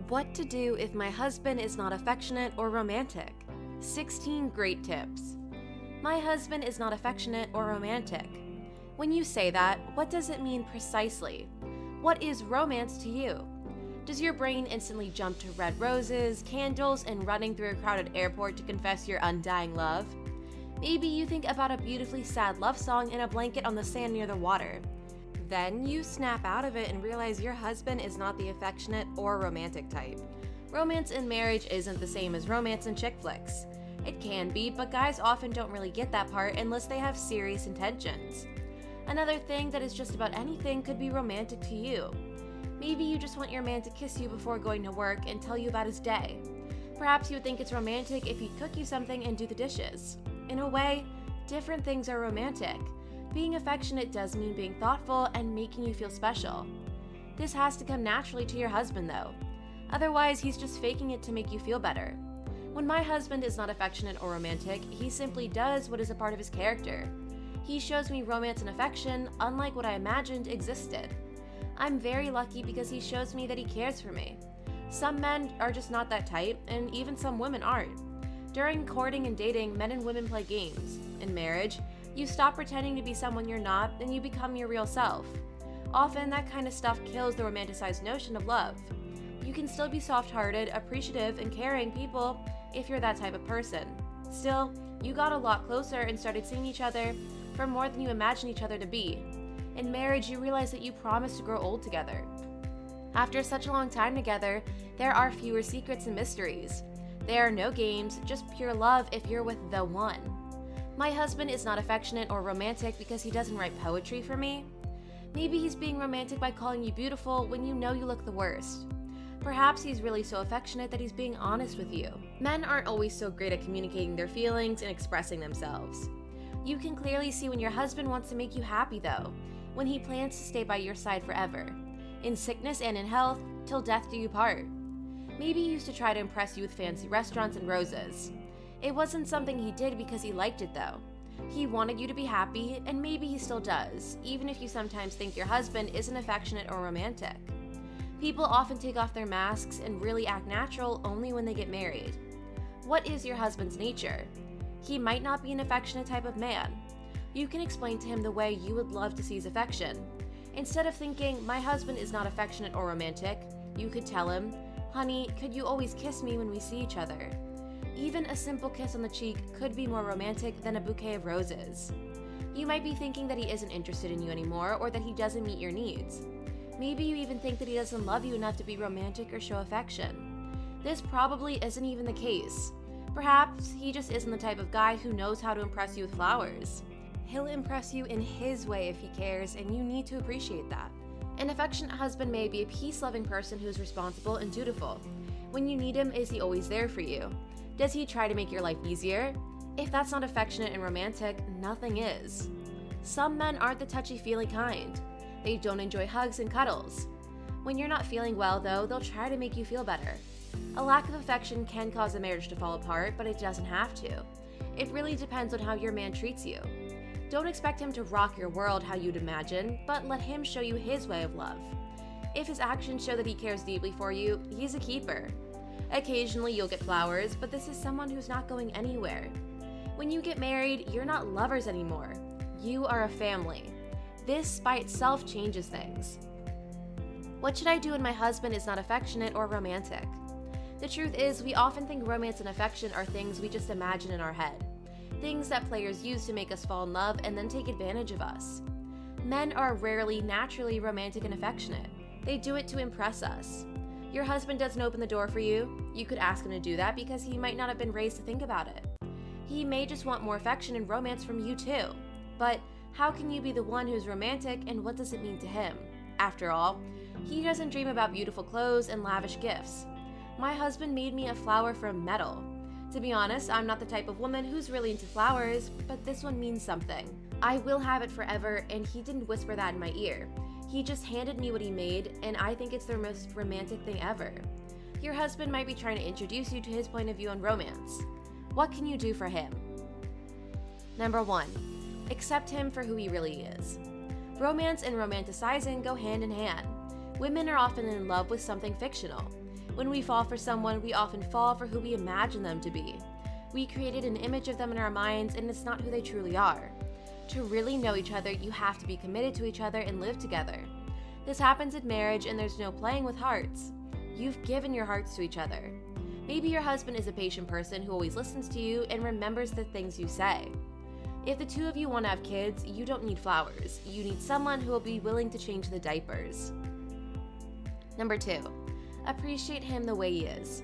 What to do if my husband is not affectionate or romantic? 16 great tips. My husband is not affectionate or romantic. When you say that, what does it mean precisely? What is romance to you? Does your brain instantly jump to red roses, candles, and running through a crowded airport to confess your undying love? Maybe you think about a beautifully sad love song in a blanket on the sand near the water. Then you snap out of it and realize your husband is not the affectionate or romantic type. Romance in marriage isn't the same as romance in chick flicks. It can be, but guys often don't really get that part unless they have serious intentions. Another thing that is just about anything could be romantic to you. Maybe you just want your man to kiss you before going to work and tell you about his day. Perhaps you would think it's romantic if he'd cook you something and do the dishes. In a way, different things are romantic. Being affectionate does mean being thoughtful and making you feel special. This has to come naturally to your husband, though. Otherwise, he's just faking it to make you feel better. When my husband is not affectionate or romantic, he simply does what is a part of his character. He shows me romance and affection, unlike what I imagined existed. I'm very lucky because he shows me that he cares for me. Some men are just not that type, and even some women aren't. During courting and dating, men and women play games. In marriage, you stop pretending to be someone you're not, and you become your real self. Often, that kind of stuff kills the romanticized notion of love. You can still be soft-hearted, appreciative, and caring people if you're that type of person. Still, you got a lot closer and started seeing each other for more than you imagined each other to be. In marriage, you realize that you promised to grow old together. After such a long time together, there are fewer secrets and mysteries. There are no games, just pure love if you're with the one. My husband is not affectionate or romantic because he doesn't write poetry for me. Maybe he's being romantic by calling you beautiful when you know you look the worst. Perhaps he's really so affectionate that he's being honest with you. Men aren't always so great at communicating their feelings and expressing themselves. You can clearly see when your husband wants to make you happy, though, when he plans to stay by your side forever, in sickness and in health, till death do you part. Maybe he used to try to impress you with fancy restaurants and roses. It wasn't something he did because he liked it, though. He wanted you to be happy, and maybe he still does, even if you sometimes think your husband isn't affectionate or romantic. People often take off their masks and really act natural only when they get married. What is your husband's nature? He might not be an affectionate type of man. You can explain to him the way you would love to see his affection. Instead of thinking, my husband is not affectionate or romantic, you could tell him, honey, could you always kiss me when we see each other? Even a simple kiss on the cheek could be more romantic than a bouquet of roses. You might be thinking that he isn't interested in you anymore or that he doesn't meet your needs. Maybe you even think that he doesn't love you enough to be romantic or show affection. This probably isn't even the case. Perhaps he just isn't the type of guy who knows how to impress you with flowers. He'll impress you in his way if he cares, and you need to appreciate that. An affectionate husband may be a peace-loving person who is responsible and dutiful. When you need him, is he always there for you? Does he try to make your life easier? If that's not affectionate and romantic, nothing is. Some men aren't the touchy-feely kind. They don't enjoy hugs and cuddles. When you're not feeling well, though, they'll try to make you feel better. A lack of affection can cause a marriage to fall apart, but it doesn't have to. It really depends on how your man treats you. Don't expect him to rock your world how you'd imagine, but let him show you his way of love. If his actions show that he cares deeply for you, he's a keeper. Occasionally you'll get flowers, but this is someone who's not going anywhere. When you get married, you're not lovers anymore. You are a family. This by itself changes things. What should I do when my husband is not affectionate or romantic? The truth is, we often think romance and affection are things we just imagine in our head. Things that players use to make us fall in love and then take advantage of us. Men are rarely naturally romantic and affectionate. They do it to impress us. Your husband doesn't open the door for you. You could ask him to do that because he might not have been raised to think about it. He may just want more affection and romance from you too. But how can you be the one who's romantic, and what does it mean to him? After all, he doesn't dream about beautiful clothes and lavish gifts. My husband made me a flower from metal. To be honest, I'm not the type of woman who's really into flowers, but this one means something. I will have it forever, and he didn't whisper that in my ear. He just handed me what he made, and I think it's the most romantic thing ever. Your husband might be trying to introduce you to his point of view on romance. What can you do for him? Number 1. Accept him for who he really is. Romance and romanticizing go hand in hand. Women are often in love with something fictional. When we fall for someone, we often fall for who we imagine them to be. We created an image of them in our minds, and it's not who they truly are. To really know each other, you have to be committed to each other and live together. This happens in marriage, and there's no playing with hearts. You've given your hearts to each other. Maybe your husband is a patient person who always listens to you and remembers the things you say. If the two of you want to have kids, you don't need flowers. You need someone who will be willing to change the diapers. Number 2, appreciate him the way he is.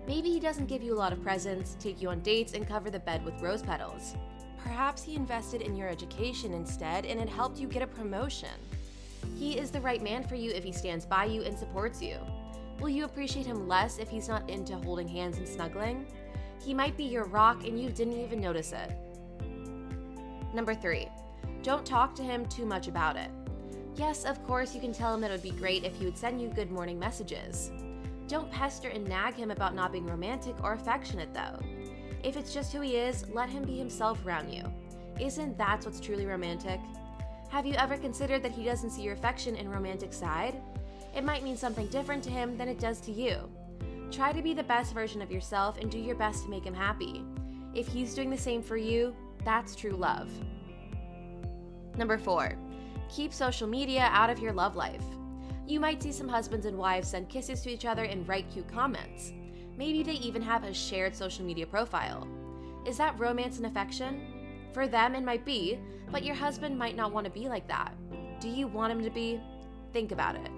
Maybe he doesn't give you a lot of presents, take you on dates, and cover the bed with rose petals. Perhaps he invested in your education instead, and it helped you get a promotion. He is the right man for you if he stands by you and supports you. Will you appreciate him less if he's not into holding hands and snuggling? He might be your rock and you didn't even notice it. Number 3, don't talk to him too much about it. Yes, of course, you can tell him that it would be great if he would send you good morning messages. Don't pester and nag him about not being romantic or affectionate, though. If it's just who he is, let him be himself around you. Isn't that what's truly romantic? Have you ever considered that he doesn't see your affection and romantic side? It might mean something different to him than it does to you. Try to be the best version of yourself and do your best to make him happy. If he's doing the same for you, that's true love. Number 4, keep social media out of your love life. You might see some husbands and wives send kisses to each other and write cute comments. Maybe they even have a shared social media profile. Is that romance and affection? For them, it might be, but your husband might not want to be like that. Do you want him to be? Think about it.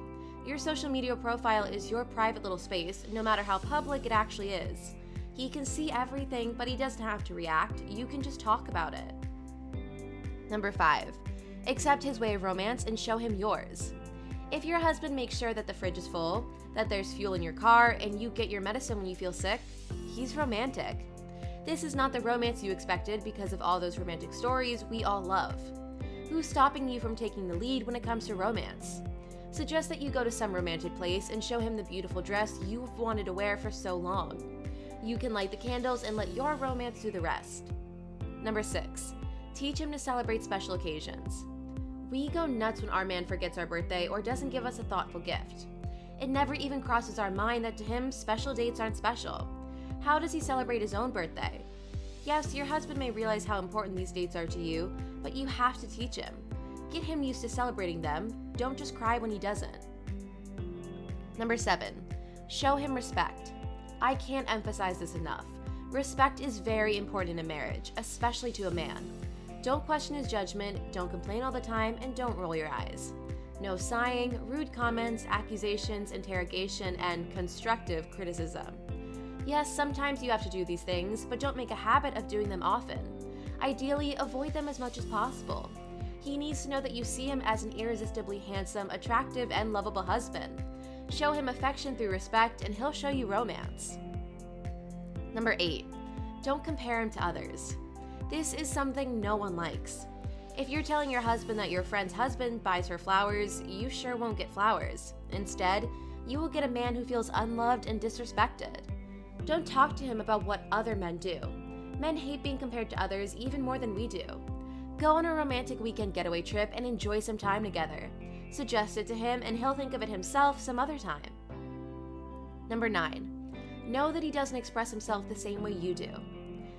Your social media profile is your private little space, no matter how public it actually is. He can see everything, but he doesn't have to react. You can just talk about it. Number 5, accept his way of romance and show him yours. If your husband makes sure that the fridge is full, that there's fuel in your car, and you get your medicine when you feel sick, he's romantic. This is not the romance you expected because of all those romantic stories we all love. Who's stopping you from taking the lead when it comes to romance? Suggest that you go to some romantic place and show him the beautiful dress you've wanted to wear for so long. You can light the candles and let your romance do the rest. Number 6, teach him to celebrate special occasions. We go nuts when our man forgets our birthday or doesn't give us a thoughtful gift. It never even crosses our mind that to him, special dates aren't special. How does he celebrate his own birthday? Yes, your husband may realize how important these dates are to you, but you have to teach him. Get him used to celebrating them. Don't just cry when he doesn't. Number 7, show him respect. I can't emphasize this enough. Respect is very important in marriage, especially to a man. Don't question his judgment, don't complain all the time, and don't roll your eyes. No sighing, rude comments, accusations, interrogation, and constructive criticism. Yes, sometimes you have to do these things, but don't make a habit of doing them often. Ideally, avoid them as much as possible. He needs to know that you see him as an irresistibly handsome, attractive, and lovable husband. Show him affection through respect, and he'll show you romance. Number 8, don't compare him to others. This is something no one likes. If you're telling your husband that your friend's husband buys her flowers, you sure won't get flowers. Instead, you will get a man who feels unloved and disrespected. Don't talk to him about what other men do. Men hate being compared to others even more than we do. Go on a romantic weekend getaway trip and enjoy some time together. Suggest it to him and he'll think of it himself some other time. Number 9, know that he doesn't express himself the same way you do.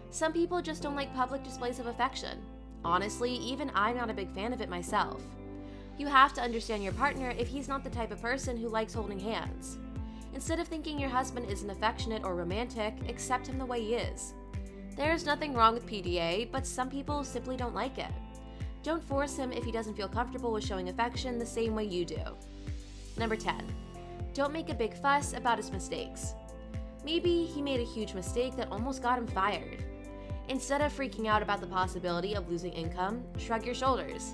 Some people just don't like public displays of affection. Honestly, even I'm not a big fan of it myself. You have to understand your partner if he's not the type of person who likes holding hands. Instead of thinking your husband isn't affectionate or romantic, accept him the way he is. There's nothing wrong with PDA, but some people simply don't like it. Don't force him if he doesn't feel comfortable with showing affection the same way you do. Number 10, don't make a big fuss about his mistakes. Maybe he made a huge mistake that almost got him fired. Instead of freaking out about the possibility of losing income, shrug your shoulders.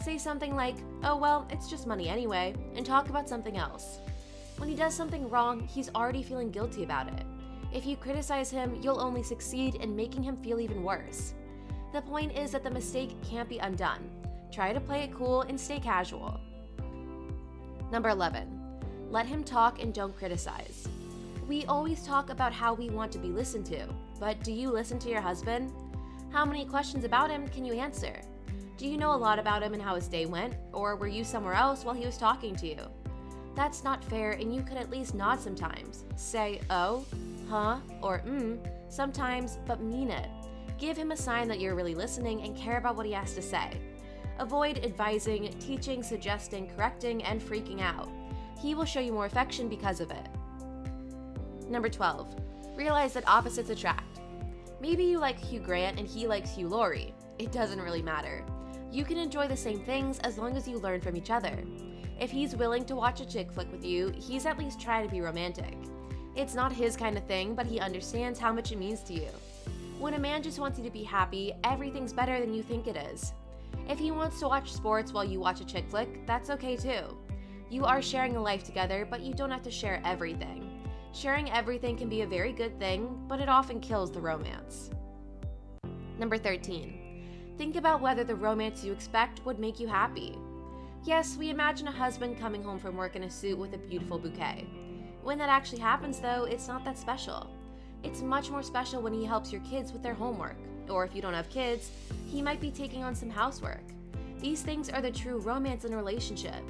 Say something like, "Oh well, it's just money anyway," and talk about something else. When he does something wrong, he's already feeling guilty about it. If you criticize him, you'll only succeed in making him feel even worse. The point is that the mistake can't be undone. Try to play it cool and stay casual. Number 11, let him talk and don't criticize. We always talk about how we want to be listened to, but do you listen to your husband? How many questions about him can you answer? Do you know a lot about him and how his day went, or were you somewhere else while he was talking to you? That's not fair, and you could at least nod sometimes. Say, oh, huh, or sometimes, but mean it. Give him a sign that you're really listening and care about what he has to say. Avoid advising, teaching, suggesting, correcting, and freaking out. He will show you more affection because of it. Number 12. Realize that opposites attract. Maybe you like Hugh Grant and he likes Hugh Laurie. It doesn't really matter. You can enjoy the same things as long as you learn from each other. If he's willing to watch a chick flick with you, he's at least trying to be romantic. It's not his kind of thing, but he understands how much it means to you. When a man just wants you to be happy, everything's better than you think it is. If he wants to watch sports while you watch a chick flick, that's okay too. You are sharing a life together, but you don't have to share everything. Sharing everything can be a very good thing, but it often kills the romance. Number 13. Think about whether the romance you expect would make you happy. Yes, we imagine a husband coming home from work in a suit with a beautiful bouquet. When that actually happens though, it's not that special. It's much more special when he helps your kids with their homework, or if you don't have kids, he might be taking on some housework. These things are the true romance in a relationship.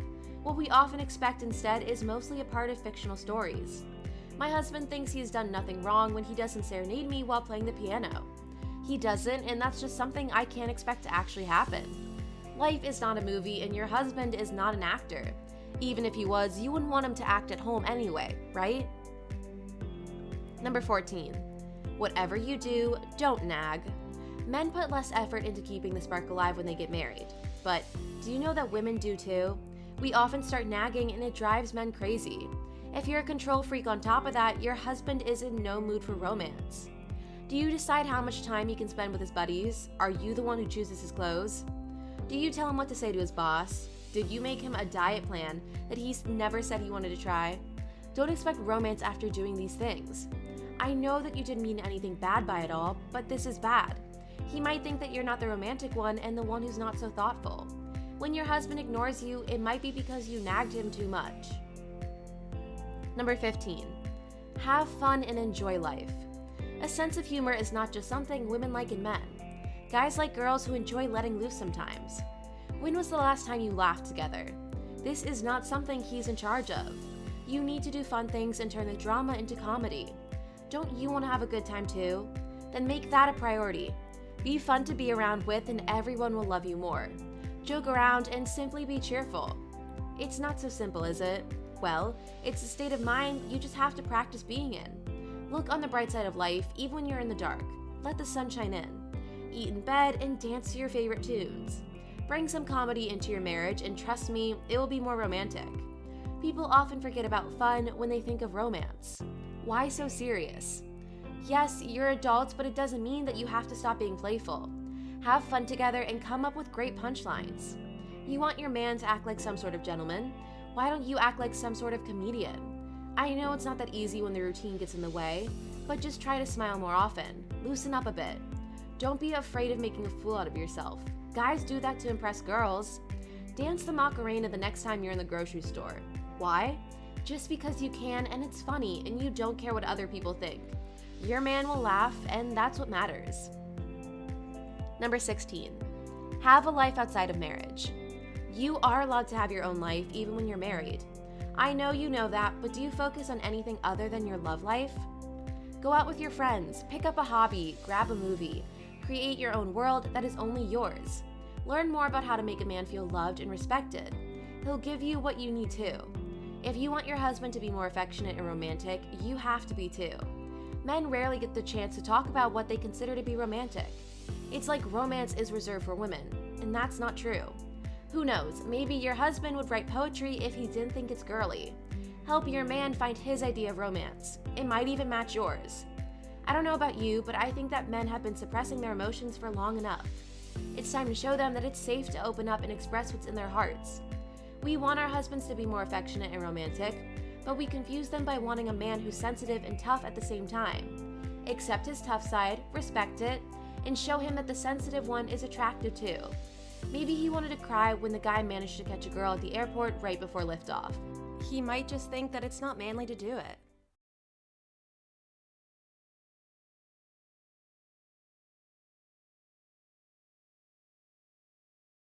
What we often expect instead is mostly a part of fictional stories. My husband thinks he's done nothing wrong when he doesn't serenade me while playing the piano. He doesn't, and that's just something I can't expect to actually happen. Life is not a movie, and your husband is not an actor. Even if he was, you wouldn't want him to act at home anyway, right? Number 14. Whatever you do, don't nag. Men put less effort into keeping the spark alive when they get married. But do you know that women do too? We often start nagging and it drives men crazy. If you're a control freak on top of that, your husband is in no mood for romance. Do you decide how much time he can spend with his buddies? Are you the one who chooses his clothes? Do you tell him what to say to his boss? Did you make him a diet plan that he's never said he wanted to try? Don't expect romance after doing these things. I know that you didn't mean anything bad by it all, but this is bad. He might think that you're not the romantic one and the one who's not so thoughtful. When your husband ignores you, it might be because you nagged him too much. Number 15. Have fun and enjoy life. A sense of humor is not just something women like in men. Guys like girls who enjoy letting loose sometimes. When was the last time you laughed together? This is not something he's in charge of. You need to do fun things and turn the drama into comedy. Don't you want to have a good time too? Then make that a priority. Be fun to be around with and everyone will love you more. Joke around and simply be cheerful. It's not so simple, is it? Well, it's a state of mind you just have to practice being in. Look on the bright side of life even when you're in the dark. Let the sunshine in. Eat in bed and dance to your favorite tunes. Bring some comedy into your marriage and trust me, it will be more romantic. People often forget about fun when they think of romance. Why so serious? Yes, you're adults, but it doesn't mean that you have to stop being playful. Have fun together and come up with great punchlines. You want your man to act like some sort of gentleman? Why don't you act like some sort of comedian? I know it's not that easy when the routine gets in the way, but just try to smile more often. Loosen up a bit. Don't be afraid of making a fool out of yourself. Guys do that to impress girls. Dance the Macarena the next time you're in the grocery store. Why? Just because you can and it's funny and you don't care what other people think. Your man will laugh and that's what matters. Number 16. Have a life outside of marriage. You are allowed to have your own life even when you're married. I know you know that, but do you focus on anything other than your love life? Go out with your friends, pick up a hobby, grab a movie, create your own world that is only yours. Learn more about how to make a man feel loved and respected. He'll give you what you need too. If you want your husband to be more affectionate and romantic, you have to be too. Men rarely get the chance to talk about what they consider to be romantic. It's like romance is reserved for women, and that's not true. Who knows, maybe your husband would write poetry if he didn't think it's girly. Help your man find his idea of romance. It might even match yours. I don't know about you, but I think that men have been suppressing their emotions for long enough. It's time to show them that it's safe to open up and express what's in their hearts. We want our husbands to be more affectionate and romantic, but we confuse them by wanting a man who's sensitive and tough at the same time. Accept his tough side, respect it, and show him that the sensitive one is attractive too. Maybe he wanted to cry when the guy managed to catch a girl at the airport right before liftoff. He might just think that it's not manly to do it.